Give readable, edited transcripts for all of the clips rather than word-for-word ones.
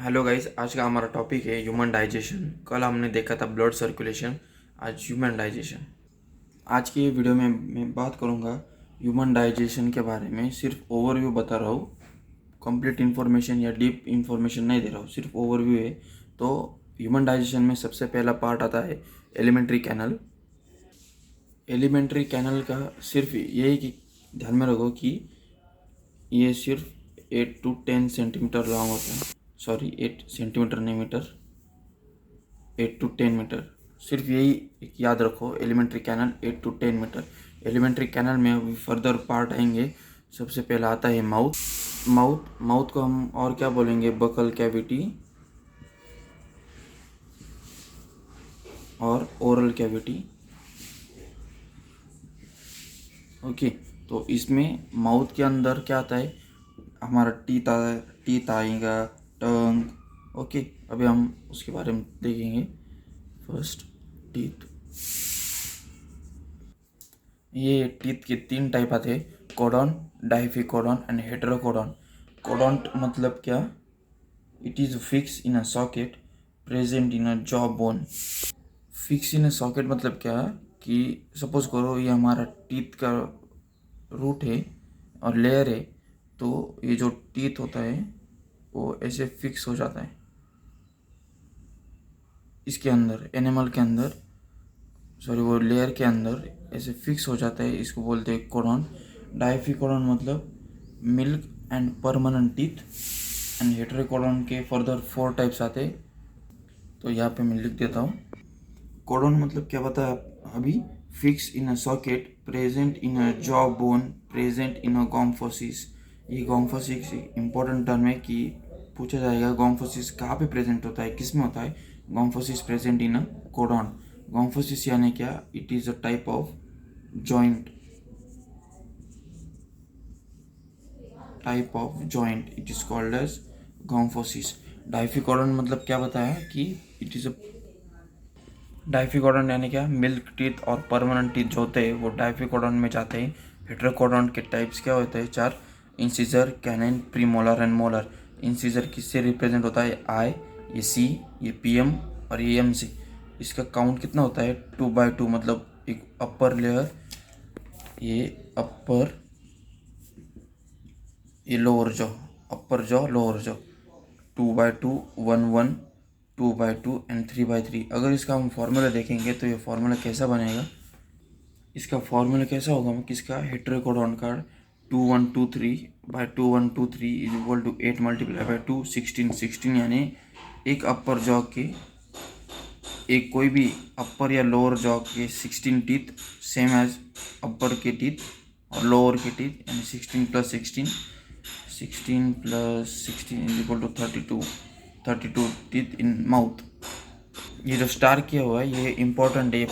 Hello guys, आज का हमारा टॉपिक है ह्यूमन डाइजेशन। कल हमने देखा था ब्लड सर्कुलेशन, आज ह्यूमन डाइजेशन। आज की ये वीडियो में मैं बात करूँगा ह्यूमन डाइजेशन के बारे में। सिर्फ ओवरव्यू बता रहा हूँ, कंप्लीट इन्फॉर्मेशन या डीप इन्फॉर्मेशन नहीं दे रहा हूँ, सिर्फ ओवरव्यू है। तो ह्यूमन डाइजेशन में सबसे पहला पार्ट आता है एलिमेंट्री कैनल। एलिमेंट्री कैनल का सिर्फ यही कि ध्यान में रखो कि ये सिर्फ 8 to 10 सेंटीमीटर लॉन्ग होता है। सॉरी, 8 सेंटीमीटर नहीं, मीटर। 8 to 10 मीटर, सिर्फ यही एक याद रखो। Alimentary canal 8 to 10 metre. Alimentary canal में अभी फर्दर पार्ट आएंगे। सबसे पहला आता है माउथ। माउथ को हम और क्या बोलेंगे, बकल कैविटी और ओरल कैविटी। ओके, तो इसमें माउथ के अंदर क्या आता है, हमारा टीथ आएगा, टंग। ओके, अभी हम उसके बारे में देखेंगे। First, teeth. ये टीथ के 3 टाइप आते हैं, कोडॉन, डाइफिकोडॉन एंड हेटेरोकोडॉन। कोडॉन मतलब क्या, it is fix in a socket present in a jaw bone. Fix in a socket मतलब क्या कि सपोज करो ये हमारा टीथ का रूट है और लेयर है, तो ये जो टीथ होता है वो ऐसे फिक्स हो जाता है इसके अंदर, एनिमल के अंदर, सॉरी वो लेयर के अंदर ऐसे फिक्स हो जाता है। इसको बोलते हैं कोडॉन। डाइफिकोडॉन मतलब milk and permanent teeth. And heterodont के फर्दर 4 टाइप्स आते हैं, तो यहाँ पे मैं लिख देता हूँ। कोडॉन मतलब क्या बताया अभी, fix in a socket present in a jaw bone present in a gomphosis. ये गॉम्फोसिस इंपॉर्टेंट टर्म है कि पूछा जाएगा गॉम्फोसिस कहाँ पे प्रेजेंट होता है, किस में होता है। गॉम्फोसिस present in a codon. Gomphosis यानी क्या, it is a type of joint, it is called as gomphosis. Diphyodont मतलब क्या बताया कि इट इज़ अ, डाइफिकोडॉन यानी क्या, मिल्क टीथ और परमानेंट टीथ जो होते हैं वो डाइफिकोडॉन में जाते हैं। हेटेरोकोडॉन के टाइप्स क्या होते हैं, 4। Incisor, canine, premolar and molar. Incisor किससे रिप्रेजेंट होता है, आई, ये सी, ये पीएम और ये एम सी। इसका काउंट कितना होता है, 2/2, मतलब एक अपर लेयर, ये अपर, ये lower jaw, upper jaw, lower jaw. 2/2, 1/1, 2/2 and 3/3। अगर इसका हम फॉर्मूला देखेंगे तो ये फॉर्मूला कैसा बनेगा, इसका फॉर्मूला कैसा होगा, किसका, हेटेरोकोडॉन का। 2/1 2 3 is equal to 8 multiply by 2, 16 यानी एक अपर जॉ के, एक कोई भी अपर या लोअर जॉ के 16 टीथ, सेम एज अपर के टीथ और लोअर के टीथ, यानी 16 is equal to 32 teeth in mouth. ये जो स्टार किया हुआ है ये इम्पोर्टेंट है,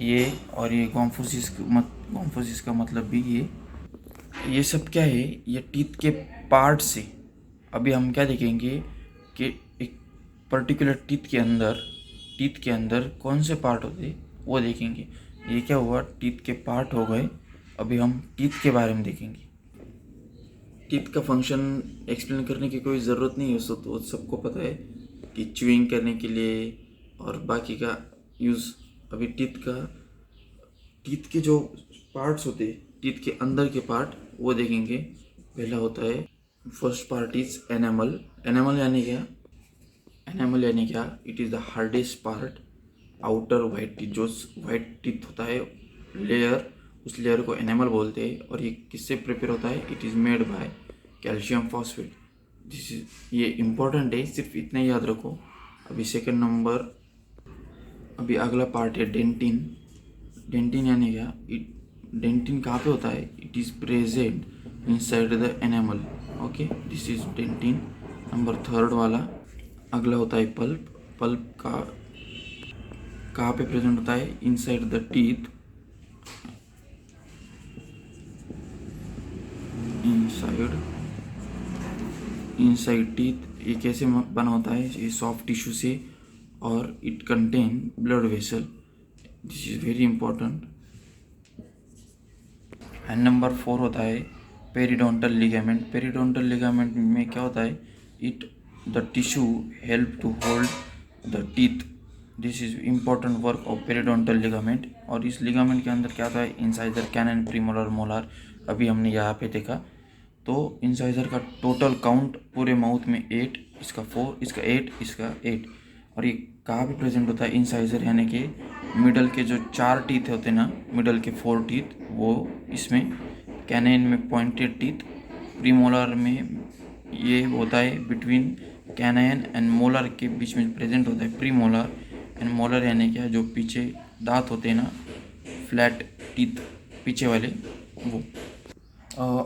ये और ये गॉम्फोसिस का मतलब भी ये सब क्या है, ये टीथ के पार्ट से। अभी हम क्या देखेंगे कि एक पर्टिकुलर टीथ के अंदर कौन से पार्ट होते हैं वो देखेंगे। ये क्या हुआ, टीथ के पार्ट हो गए। अभी हम टीथ के बारे में देखेंगे। टीथ का फंक्शन एक्सप्लेन करने की कोई ज़रूरत नहीं है, उसको तो सबको पता है कि च्यूइंग करने के लिए और बाकी का यूज़। अभी टीथ के जो पार्ट्स होते हैं, टीथ के अंदर के पार्ट वो देखेंगे। पहला होता है, first part is enamel. Enamel यानी क्या, it is the hardest part, outer white teeth, जो वाइट टीथ होता है लेयर, उस लेयर को एनामल बोलते हैं। और ये किससे प्रिपेयर होता है, it is made by calcium phosphate. This is, ये इम्पोर्टेंट है, सिर्फ इतना ही याद रखो। अभी सेकंड नंबर, अभी अगला पार्ट है डेंटिन। डेंटिन यानी क्या, डेंटिन कहाँ पे होता है, it is present inside the enamel. Okay, this is dentin. Number third वाला, अगला होता है पल्प। पल्प का कहाँ पे प्रेजेंट होता है, inside the teeth, inside inside teeth. ये कैसे बना होता है, ये सॉफ्ट टिश्यू से, और it contain blood vessel. This is very important. And number 4 होता है पेरिडोंटल लिगामेंट। पेरिडोंटल लिगामेंट में क्या होता है, it the tissue help to hold the teeth. This is important work of periodontal ligament. और इस लिगामेंट के अंदर क्या होता है, इंसाइजर, कैनन, प्रीमोलर, मोलार, अभी हमने यहाँ पे देखा। तो इंसाइजर का टोटल काउंट पूरे माउथ में 8, इसका 4, इसका 8, इसका 8। और ये कहाँ पे प्रेजेंट होता है, इंसाइजर यानी कि मिडल के जो 4 टीथ होते हैं ना, मिडल के 4 टीथ, वो इसमें, कैनाइन में पॉइंटेड टीथ, प्रीमोलर में ये होता है बिटवीन कैनाइन एंड मोलर के बीच में प्रेजेंट होता है प्रीमोलर। एंड मोलर यानी क्या, जो पीछे दांत होते हैं ना, फ्लैट टीथ पीछे वाले, वो।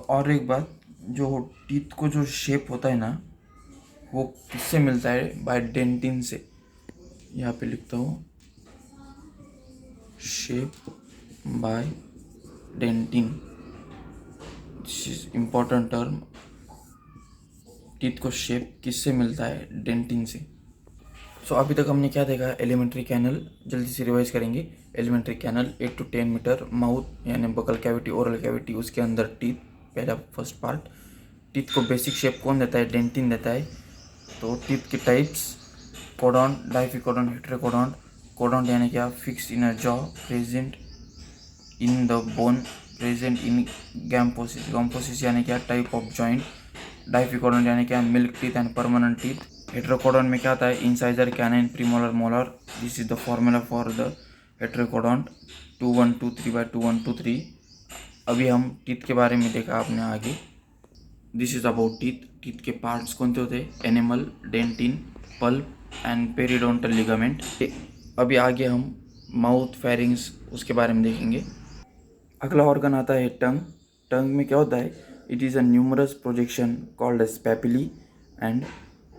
और एक बात, जो टीथ को जो शेप होता है ना, वो किससे मिलता है, बाय डेंटिन से। यहाँ पे लिखता हूँ, shape by dentin, this is important term. Teeth को शेप किससे मिलता है, डेंटिन से। सो अभी तक हमने क्या देखा, एलिमेंट्री कैनल, जल्दी से रिवाइज करेंगे। Alimentary canal 8 to 10 metre, mouth यानी बकल कैविटी, ओरल कैविटी, उसके अंदर टीथ, पहला फर्स्ट पार्ट। टीथ को बेसिक शेप कौन देता है, डेंटिन देता है। तो टीथ के टाइप्स, कोडोंट, डाइफिकोडोंट, हेटेरोकोडोंट। कोडोंट यानी क्या, fix in a jaw, present in the bone, present in gomphosis. Gomphosis यानी क्या, टाइप ऑफ जॉइंट। डाइफिकोडोंट यानी क्या, milk teeth and permanent teeth. Heterodont में क्या आता है, incisor, canine, premolar, molar. This is the formula for the heterodont, 2123/2123। अभी हम टीथ के बारे में देखा आपने आगे। This is about teeth. Teeth के पार्ट्स कौन से होते हैं, enamel, dentin, pulp and periodontal ligament. अभी आगे हम माउथ, फेरिंग्स, उसके बारे में देखेंगे। अगला ऑर्गन आता है टंग। टंग में क्या होता है, it is a numerous projection called as papillae, and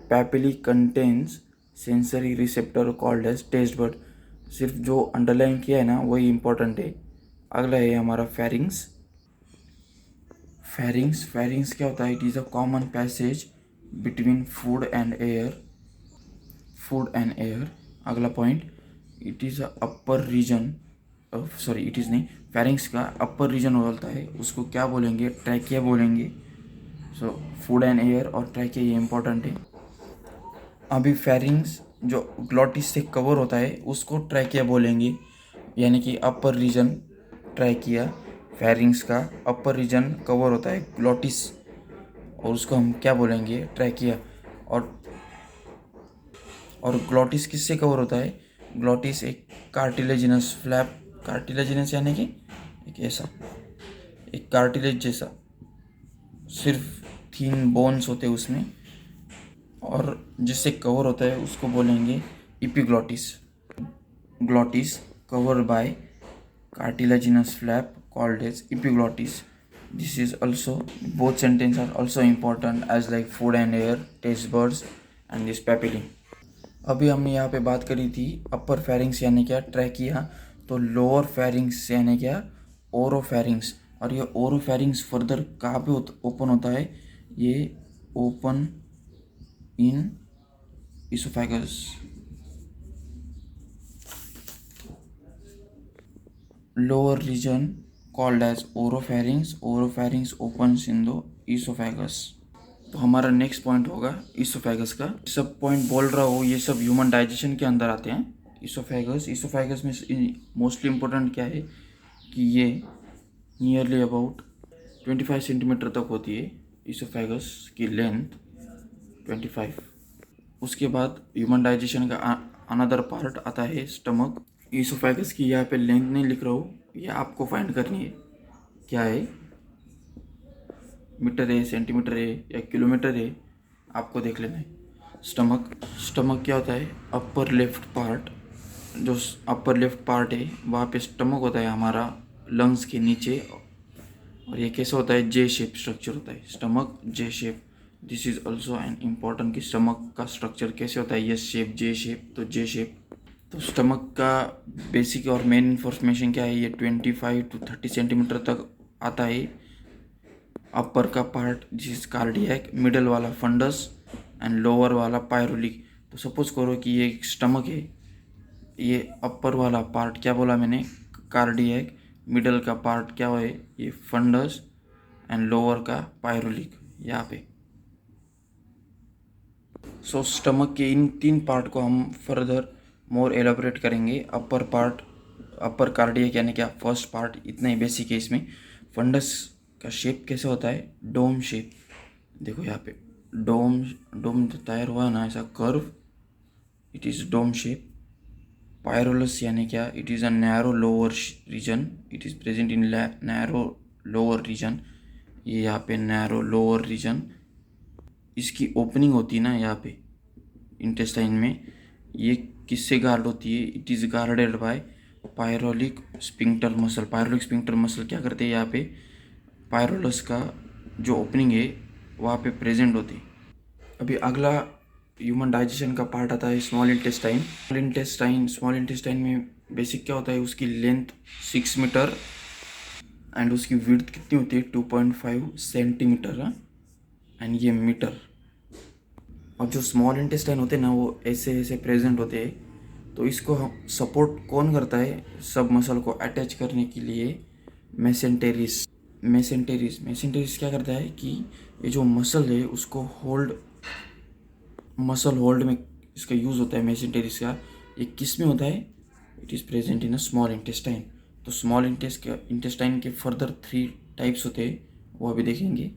papillae contains sensory receptor called as taste bud. सिर्फ जो अंडरलाइन किया है ना, वही इंपॉर्टेंट है। अगला है हमारा फेरिंग्स। फेरिंग्स क्या होता है, it is a common passage between food and air, food and air. अगला point, it is a upper region, sorry it is नहीं, फेरिंग्स का अपर रीजन होता है, उसको क्या बोलेंगे, ट्रैकिया बोलेंगे। सो फूड एंड एयर और ट्रैकिया, ये इंपॉर्टेंट है। अभी फेरिंग्स जो ग्लॉटिस से कवर होता है, उसको ट्रैकिया बोलेंगे, यानी कि अपर रीजन ट्रैकिया। फेरिंग्स का अपर रीजन कवर होता है ग्लॉटिस, और उसको हम क्या बोलेंगे, ट्रैकिया। और ग्लॉटिस किससे कवर होता है, ग्लॉटिस एक कार्टिलेजिनस फ्लैप, कार्टिलेजिनस यानी कि एक ऐसा, एक कार्टिलेज जैसा, सिर्फ 3 बोन्स होते हैं उसमें, और जिससे कवर होता है उसको बोलेंगे epiglottis. Glottis cover by cartilaginous flap called as epiglottis. This is also, both sentences are also important as like food and air, taste buds and this papillae. अभी हमने यहाँ पे बात करी थी अपर फेरिंग्स यानी क्या, ट्रैकिया। तो लोअर फेरिंग्स यानी क्या, ओरोफेरिंग्स। और ये ओरोफेरिंग्स फर्दर कहाँ पे ओपन होता है, ये open in oesophagus. Lower region called as oropharynx. Oropharynx opens in the esophagus. तो हमारा नेक्स्ट पॉइंट होगा इसोफेगस का। सब पॉइंट बोल रहा हो, ये सब ह्यूमन डाइजेशन के अंदर आते हैं। इसोफेगस में मोस्टली इम्पोर्टेंट क्या है कि ये नियरली अबाउट 25 सेंटीमीटर तक होती है इसोफेगस की लेंथ, 25। उसके बाद ह्यूमन डाइजेशन का अनदर पार्ट आता है स्टमक। इसोफेगस की यहाँ पे लेंथ नहीं लिख रहा हूँ, ये आपको फाइंड करनी है, क्या है, मीटर है, सेंटीमीटर है या किलोमीटर है, आपको देख लेना है। स्टमक क्या होता है, अपर लेफ्ट पार्ट, जो अपर लेफ्ट पार्ट है वहाँ पे स्टमक होता है हमारा लंग्स के नीचे। और ये कैसा होता है, जे शेप स्ट्रक्चर होता है, stomach J shape. This is also an important कि स्टमक का स्ट्रक्चर कैसे होता है, यस शेप, जे शेप। तो जे शेप, तो स्टमक का बेसिक और मेन इन्फॉर्मेशन क्या है, ये 25 to 30 सेंटीमीटर तक आता है। अपर का पार्ट जिस कार्डियक, मिडल वाला फंडस एंड लोअर वाला पायरोलिक। तो सपोज करो कि ये एक स्टमक है, ये अपर वाला पार्ट क्या बोला मैंने, कार्डियक, मिडल का पार्ट क्या है, ये फंडस एंड लोअर का पायरोलिक यहाँ पे। सो स्टमक के इन 3 पार्ट को हम फर्दर मोर एलाबोरेट करेंगे। अपर पार्ट, अपर कार्डियक यानी क्या फर्स्ट पार्ट, इतना ही बेसिक है इसमें। फंडस का शेप कैसे होता है, डोम शेप। देखो यहाँ पे डोम, डोम तैयार हुआ ना ऐसा curve, it is dome shape. Pylorus यानी क्या, it is a narrow lower region, it is present in narrow lower region. ये यहाँ पे नैरो लोअर रीजन, इसकी ओपनिंग होती है ना यहाँ पे इंटेस्टाइन में, ये किससे गार्ड होती है, it is guarded by pyloric sphincter muscle. Pyloric sphincter muscle क्या करते हैं, यहाँ पे पायरोलस का जो ओपनिंग है वहाँ पे प्रेजेंट होती है। अभी अगला ह्यूमन डाइजेशन का पार्ट आता है स्मॉल इंटेस्टाइन। स्मॉल इंटेस्टाइन में बेसिक क्या होता है, उसकी लेंथ 6 मीटर एंड उसकी विड्थ कितनी होती है 2.5 सेंटीमीटर एंड ये मीटर। और जो स्मॉल इंटेस्टाइन होते हैं ना वो ऐसे ऐसे प्रेजेंट होते हैं, तो इसको हम सपोर्ट कौन करता है सब मसल को अटैच करने के लिए, मेसेंटेरिस। मेसेंटेरिस क्या करता है कि ये जो मसल है उसको होल्ड, मसल होल्ड में इसका यूज़ होता है मेसेंटेरिस का। ये किस में होता है, it is present in a small intestine. तो स्मॉल इंटेस्टाइन के फर्दर 3 टाइप्स होते हैं, वो अभी देखेंगे।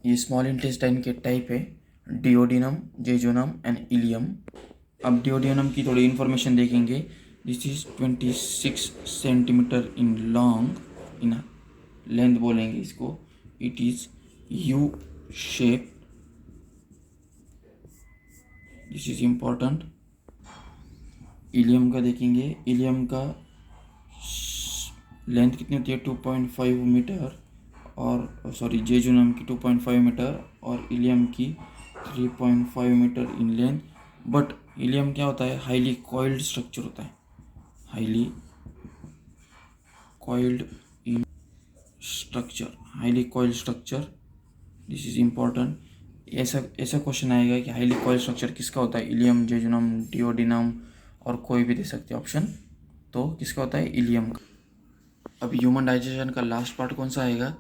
ये स्मॉल इंटेस्टाइन के टाइप है डिओडिनम, जेजुनम एंड इलियम। अब डिओडिनम की थोड़ी इन्फॉर्मेशन देखेंगे। This is 26 centimetre in long, in length बोलेंगे इसको। It is U shape, this is important. Ileum का देखेंगे, इलियम का लेंथ कितनी होती है 2.5 मीटर, और सॉरी जेजुनम की 2.5 मीटर और इलियम की 3.5 metre in length. But ileum क्या होता है, हाईली कॉइल्ड स्ट्रक्चर होता है, highly coiled in structure, highly coiled structure, this is important. ऐसा ऐसा क्वेश्चन आएगा कि हाईली कॉइल्ड स्ट्रक्चर किसका होता है, इलियम, जेजुनम, डिओडिनम और कोई भी दे सकते हैं ऑप्शन। तो किसका होता है, इलियम का। अभी ह्यूमन डाइजेशन का लास्ट पार्ट कौन सा आएगा,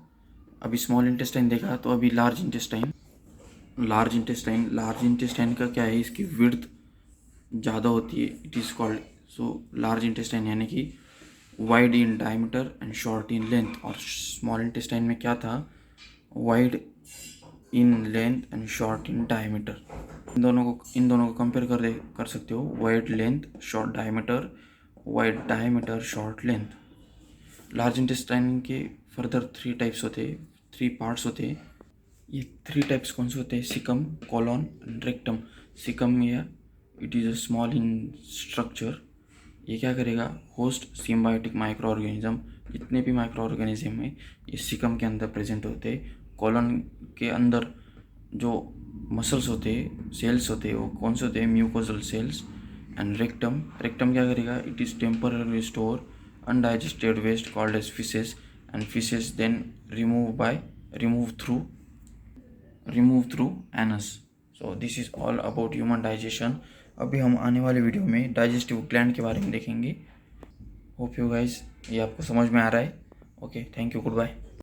अभी स्मॉल इंटेस्टाइन देखा, तो अभी लार्ज इंटेस्टाइन। लार्ज इंटेस्टाइन का क्या है, इसकी विड्थ ज़्यादा होती है, it is called, so large intestine यानी कि wide in diameter and short in length. और स्मॉल इंटेस्टाइन में क्या था, wide in length and short in diameter. इन दोनों को कंपेयर कर सकते हो, wide length short diameter, wide diameter short length. Large intestine के फर्दर 3 टाइप्स होते हैं, 3 पार्ट्स होते हैं। ये 3 टाइप्स कौन से होते हैं, caecum, colon and rectum. Caecum या it is a small in structure, ये क्या करेगा, होस्ट सिम्बायोटिक माइक्रो ऑर्गेनिज्म, जितने भी माइक्रो ऑर्गेनिज्म है ये सिकम के अंदर प्रेजेंट होते हैं। कॉलॉन के अंदर जो मसल्स होते हैं, सेल्स होते हैं, वो कौन से होते हैं, mucosal cells. And rectum, rectum क्या करेगा, it is temporary store undigested waste called as faeces, and faeces then remove through anus. So this is all about human digestion. अभी हम आने वाले वीडियो में डाइजेस्टिव ग्लैंड के बारे में देखेंगे। होप यू गाइस ये आपको समझ में आ रहा है। Okay, thank you, good bye.